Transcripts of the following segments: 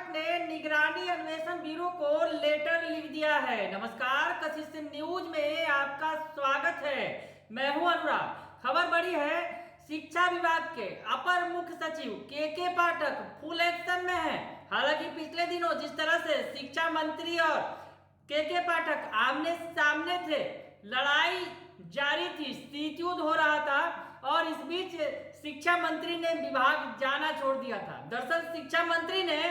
ने निगरानी अन्वेषण ब्यूरो को लेटर लिख दिया है। नमस्कार, कशिश न्यूज में आपका स्वागत है। मैं हूं अनुराग। खबर बड़ी है, शिक्षा विभाग के अपर मुख्य सचिव के पाठक फुल एक्शन में हैं। हालांकि पिछले दिनों जिस तरह से शिक्षा मंत्री और के पाठक आमने सामने थे, लड़ाई जारी थी, शीतयुद्ध हो रहा था और इस बीच शिक्षा मंत्री ने विभाग जाना छोड़ दिया था। दरअसल शिक्षा मंत्री ने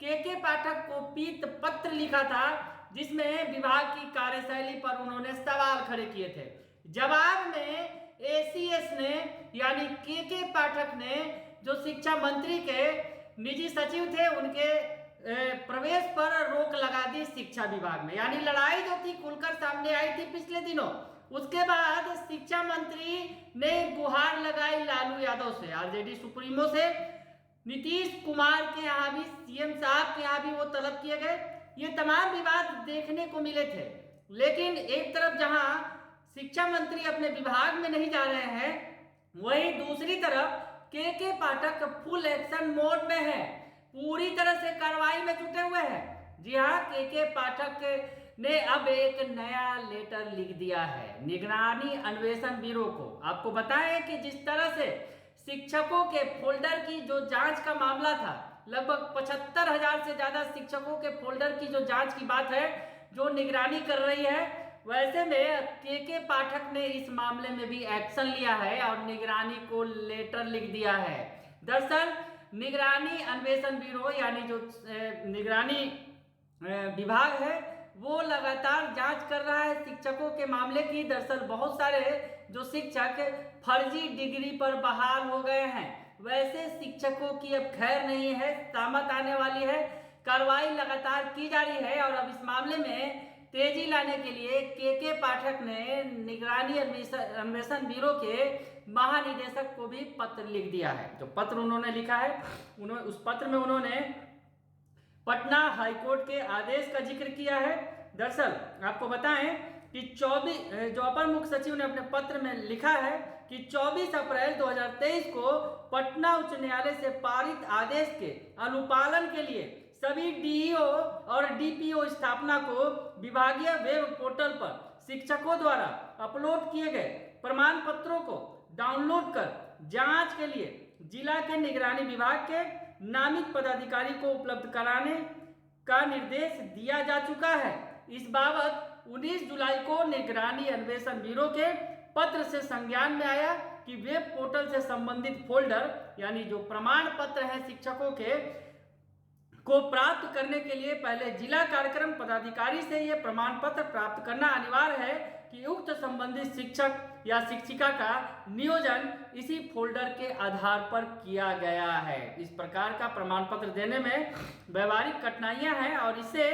के पाठक को पीत पत्र लिखा था, जिसमें विभाग की कार्यशैली पर उन्होंने सवाल खड़े किए थे। जवाब में एसीएस ने यानी के पाठक ने जो शिक्षा मंत्री के निजी सचिव थे, उनके प्रवेश पर रोक लगा दी शिक्षा विभाग में। यानी लड़ाई जो थी खुलकर सामने आई थी पिछले दिनों। उसके बाद शिक्षा मंत्री ने गुहार लगाई लालू यादव से, आरजेडी सुप्रीमो से, नीतीश कुमार के यहाँ भी, सीएम साहब के यहाँ भी वो तलब किए गए। ये तमाम विवाद देखने को मिले थे। लेकिन एक तरफ जहां शिक्षा मंत्री अपने विभाग में नहीं जा रहे हैं, वहीं दूसरी तरफ के पाठक फुल एक्शन मोड में है, पूरी तरह से कार्रवाई में जुटे हुए हैं। जी हाँ, के पाठक ने अब एक नया लेटर लिख दिया है निगरानी अन्वेषण ब्यूरो को। आपको बताएं कि जिस तरह से शिक्षकों के फोल्डर की जो जांच का मामला था, लगभग 75,000 से ज्यादा शिक्षकों के फोल्डर की जो जांच की बात है, जो निगरानी कर रही है, वैसे में के पाठक ने इस मामले में भी एक्शन लिया है और निगरानी को लेटर लिख दिया है। दरअसल निगरानी अन्वेषण ब्यूरो यानी जो निगरानी विभाग है, वो लगातार जांच कर रहा है शिक्षकों के मामले की। दरअसल बहुत सारे जो शिक्षक फर्जी डिग्री पर बहाल हो गए हैं, वैसे शिक्षकों की अब खैर नहीं है, शामत आने वाली है। कार्रवाई लगातार की जा रही है और अब इस मामले में तेजी लाने के लिए के पाठक ने निगरानी अन्वेषण ब्यूरो के महानिदेशक को भी पत्र लिख दिया है। जो पत्र उन्होंने लिखा है, उस पत्र में उन्होंने पटना हाईकोर्ट के आदेश का जिक्र किया है। दरअसल आपको बताएं कि 24 जो अपर मुख्य सचिव ने अपने पत्र में लिखा है कि 24 अप्रैल 2023 को पटना उच्च न्यायालय से पारित आदेश के अनुपालन के लिए सभी डीईओ और डीपीओ स्थापना को विभागीय वेब पोर्टल पर शिक्षकों द्वारा अपलोड किए गए प्रमाण पत्रों को डाउनलोड कर जांच के लिए जिला के निगरानी विभाग के नामित पदाधिकारी को उपलब्ध कराने का निर्देश दिया जा चुका है। इस बाबत 19 जुलाई को निगरानी अन्वेषण ब्यूरो के पत्र से संज्ञान में आया कि वेब पोर्टल से संबंधित फोल्डर यानी जो प्रमाण पत्र है शिक्षकों के को प्राप्त करने के लिए पहले जिला कार्यक्रम पदाधिकारी से यह प्रमाण पत्र प्राप्त करना अनिवार्य है कि उक्त संबंधित शिक्षक या शिक्षिका का नियोजन इसी फोल्डर के आधार पर किया गया है। इस प्रकार का प्रमाण पत्र देने में व्यवहारिक कठिनाइयां हैं और इससे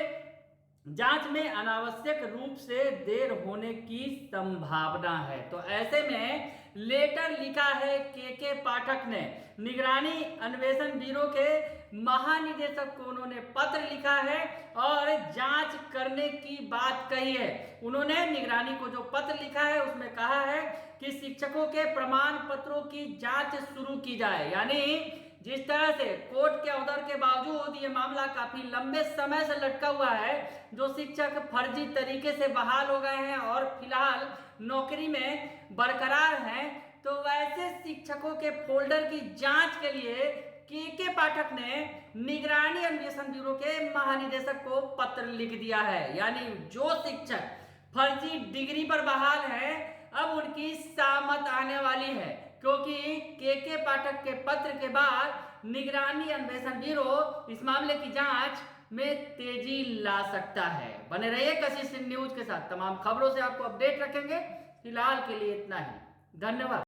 जांच में अनावश्यक रूप से देर होने की संभावना है। तो ऐसे में लेटर लिखा है के पाठक ने निगरानी अन्वेषण ब्यूरो के महानिदेशक को, उन्होंने पत्र लिखा है और जांच करने की बात कही है। उन्होंने निगरानी को जो पत्र लिखा है उसमें कहा है कि शिक्षकों के प्रमाण पत्रों की जांच शुरू की जाए। यानी जिस तरह से कोर्ट के ऑर्डर के बावजूद ये मामला काफी लंबे समय से लटका हुआ है, जो शिक्षक फर्जी तरीके से बहाल हो गए हैं और फिलहाल नौकरी में बरकरार हैं, तो वैसे शिक्षकों के फोल्डर की जांच के लिए के पाठक ने निगरानी अन्वेषण ब्यूरो के महानिदेशक को पत्र लिख दिया है। यानी जो शिक्षक फर्जी डिग्री पर बहाल है, अब उनकी शामत आने वाली है, क्योंकि के पाठक के पत्र के बाद निगरानी अन्वेषण ब्यूरो इस मामले की जांच में तेजी ला सकता है। बने रहिए कशिश न्यूज के साथ, तमाम खबरों से आपको अपडेट रखेंगे। फिलहाल के लिए इतना ही, धन्यवाद।